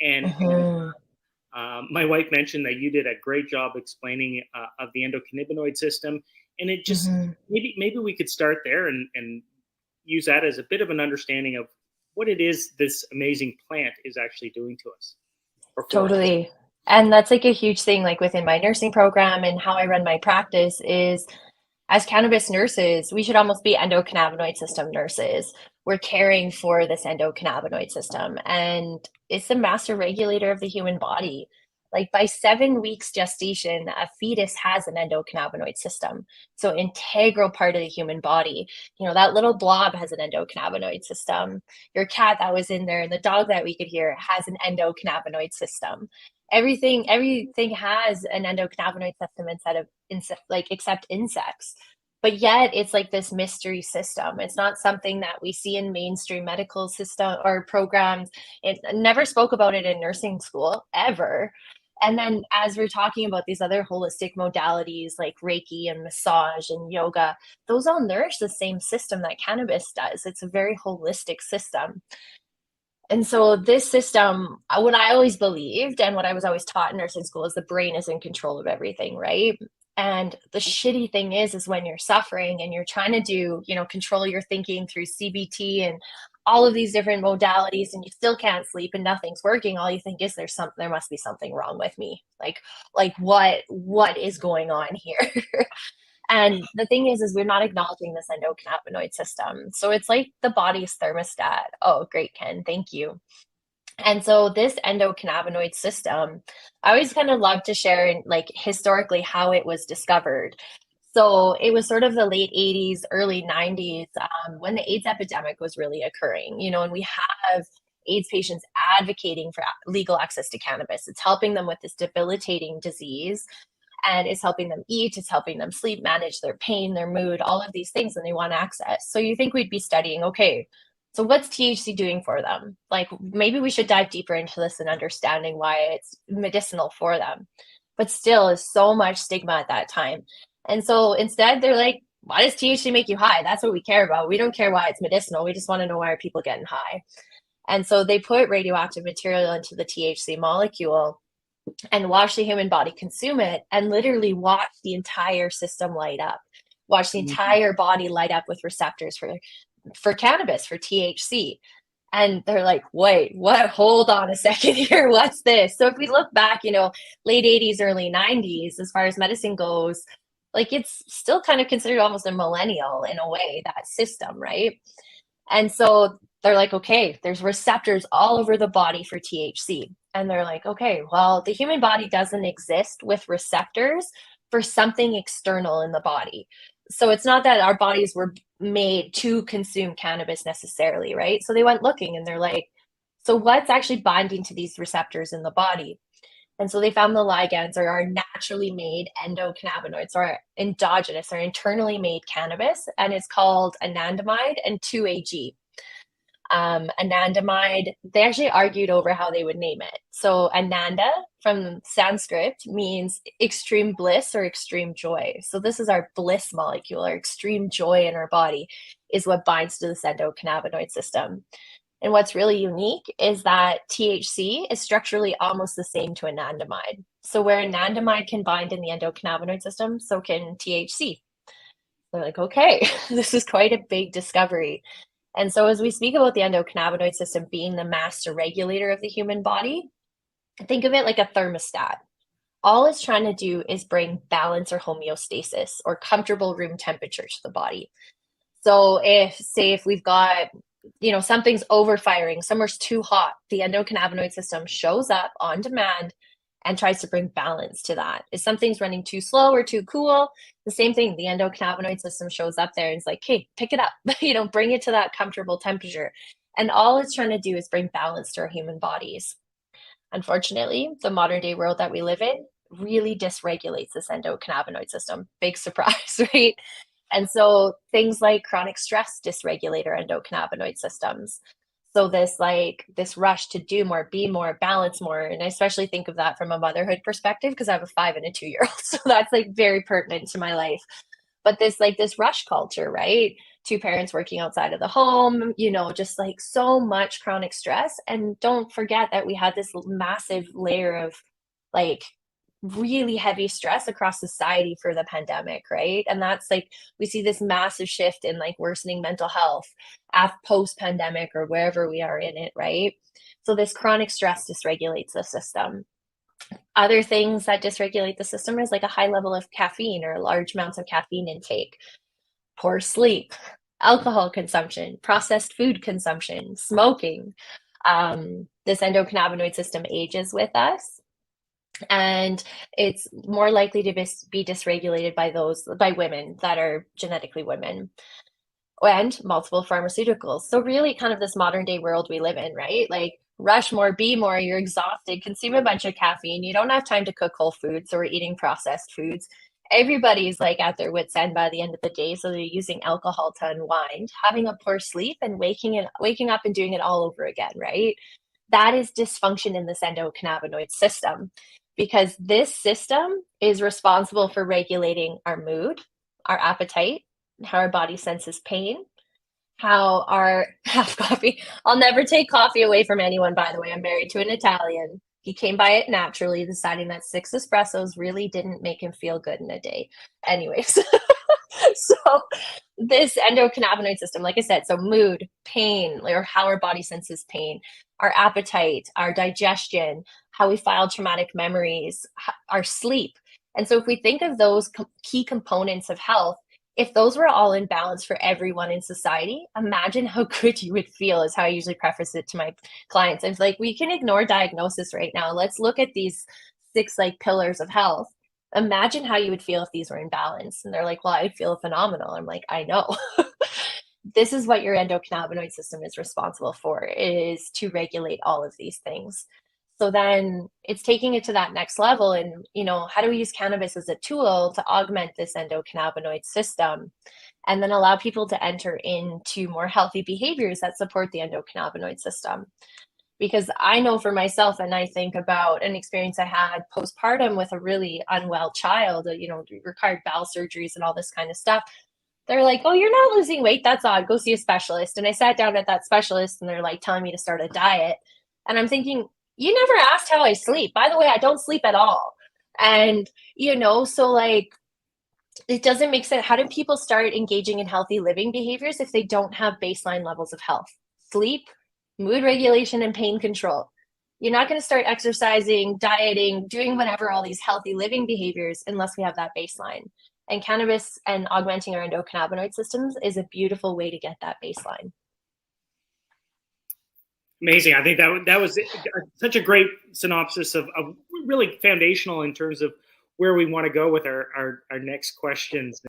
And Mhm. my wife mentioned that you did a great job explaining of the endocannabinoid system, and it just Mhm. maybe we could start there and use that as a bit of an understanding of what it is this amazing plant is actually doing to us or for us. Totally. And that's like a huge thing, like within my nursing program and how I run my practice is as cannabis nurses, we should almost be endocannabinoid system nurses. We're caring for this endocannabinoid system, and it's the master regulator of the human body. Like by 7 weeks gestation, a fetus has an endocannabinoid system. So integral part of the human body. You know, that little blob has an endocannabinoid system. Your cat that was in there and the dog that we could hear has an endocannabinoid system. Everything has an endocannabinoid system instead of like except insects. But yet it's like this mystery system. It's not something that we see in mainstream medical system or programs. It never spoke about it in nursing school ever. And then as we're talking about these other holistic modalities like Reiki and massage and yoga, those all nourish the same system that cannabis does. It's a very holistic system. And so this system, what I always believed and what I was always taught in nursing school is the brain is in control of everything, right? And the shitty thing is when you're suffering and you're trying to do, control your thinking through CBT and all of these different modalities and you still can't sleep and nothing's working, all you think is there must be something wrong with me. Like what is going on here? And the thing is we're not acknowledging this endocannabinoid system. So it's like the body's thermostat. Oh, great, Ken. Thank you. And so this endocannabinoid system, I always kind of love to share like historically how it was discovered. So it was sort of the late 80s, early 90s when the AIDS epidemic was really occurring, and we have AIDS patients advocating for legal access to cannabis. It's helping them with this debilitating disease and it's helping them eat, it's helping them sleep, manage their pain, their mood, all of these things, and they want access. So you think we'd be studying, okay, so what's THC doing for them? Like maybe we should dive deeper into this and understanding why it's medicinal for them. But still is so much stigma at that time. And so instead they're like, why does THC make you high? That's what we care about. We don't care why it's medicinal. We just want to know why are people getting high. And so they put radioactive material into the THC molecule and watch the human body consume it and literally watch the entire system light up, watch the Mhm. entire body light up with receptors for cannabis, for THC. And they're like, wait, what? Hold on a second here. What's this? So if we look back, late 80s, early 90s, as far as medicine goes, like it's still kind of considered almost a millennial in a way, that system, right? And so they're like, okay, there's receptors all over the body for THC. And they're like, okay, well, the human body doesn't exist with receptors for something external in the body. So it's not that our bodies were made to consume cannabis necessarily, right? So they went looking and they're like, so what's actually binding to these receptors in the body? And so they found the ligands are our naturally made endocannabinoids or endogenous or internally made cannabis, and it's called anandamide and 2-AG. Anandamide, they actually argued over how they would name it. So Ananda from Sanskrit means extreme bliss or extreme joy. So this is our bliss molecule, our extreme joy in our body is what binds to this endocannabinoid system. And what's really unique is that THC is structurally almost the same to anandamide. So where anandamide can bind in the endocannabinoid system, so can THC. They're like, okay, this is quite a big discovery. And so as we speak about the endocannabinoid system being the master regulator of the human body, think of it like a thermostat. All it's trying to do is bring balance or homeostasis or comfortable room temperature to the body. So if we've got, something's overfiring, somewhere's too hot, the endocannabinoid system shows up on demand and tries to bring balance to that. If something's running too slow or too cool, the same thing, the endocannabinoid system shows up there and it's like, hey, pick it up, bring it to that comfortable temperature. And all it's trying to do is bring balance to our human bodies. Unfortunately, the modern day world that we live in really dysregulates this endocannabinoid system. Big surprise, right? And so things like chronic stress dysregulate our endocannabinoid systems. So this rush to do more, be more, balance more, and I especially think of that from a motherhood perspective because I have a 5 and a 2-year-old, so that's like very pertinent to my life. But this rush culture, right? two parents working outside of the home, you know, just like so much chronic stress. And don't forget that we had this massive layer of like really heavy stress across society for the pandemic, right? And that's like, we see this massive shift in like worsening mental health post pandemic or wherever we are in it, right? So this chronic stress dysregulates the system. Other things that dysregulate the system is like a high level of caffeine or large amounts of caffeine intake, poor sleep, alcohol consumption, processed food consumption, smoking. This endocannabinoid system ages with us, and it's more likely to be dysregulated by women that are genetically women, and multiple pharmaceuticals. So really kind of this modern day world we live in, right? Like rush more, be more, you're exhausted, consume a bunch of caffeine, you don't have time to cook whole foods, so we're eating processed foods. Everybody's like at their wits' end by the end of the day, so they're using alcohol to unwind, having a poor sleep, and waking up and doing it all over again, right? That is dysfunction in this endocannabinoid system, because this system is responsible for regulating our mood, our appetite, how our body senses pain, how our coffee. I'll never take coffee away from anyone, by the way. I'm married to an Italian. He came by it naturally, deciding that 6 espressos really didn't make him feel good in a day. Anyways, so this endocannabinoid system, like I said, so mood, pain, or how our body senses pain, our appetite, our digestion, how we file traumatic memories, our sleep. And so if we think of those key components of health, if those were all in balance for everyone in society, imagine how good you would feel, is how I usually preface it to my clients. It's like, we can ignore diagnosis right now. Let's look at these 6 like pillars of health. Imagine how you would feel if these were in balance. And they're like, well, I feel phenomenal. I'm like, I know. This is what your endocannabinoid system is responsible for, is to regulate all of these things. So then it's taking it to that next level. And, you know, how do we use cannabis as a tool to augment this endocannabinoid system and then allow people to enter into more healthy behaviors that support the endocannabinoid system? Because I know for myself, and I think about an experience I had postpartum with a really unwell child, you know, required bowel surgeries and all this kind of stuff. They're like, oh, you're not losing weight. That's odd. Go see a specialist. And I sat down at that specialist and they're like telling me to start a diet. And I'm thinking, you never asked how I sleep. By the way, I don't sleep at all. And, you know, so like, it doesn't make sense. How do people start engaging in healthy living behaviors if they don't have baseline levels of health, sleep, mood regulation, and pain control? You're not going to start exercising, dieting, doing whatever, all these healthy living behaviors, unless we have that baseline. And cannabis and augmenting our endocannabinoid systems is a beautiful way to get that baseline. Amazing. I think that was such a great synopsis of really foundational in terms of where we want to go with our next questions.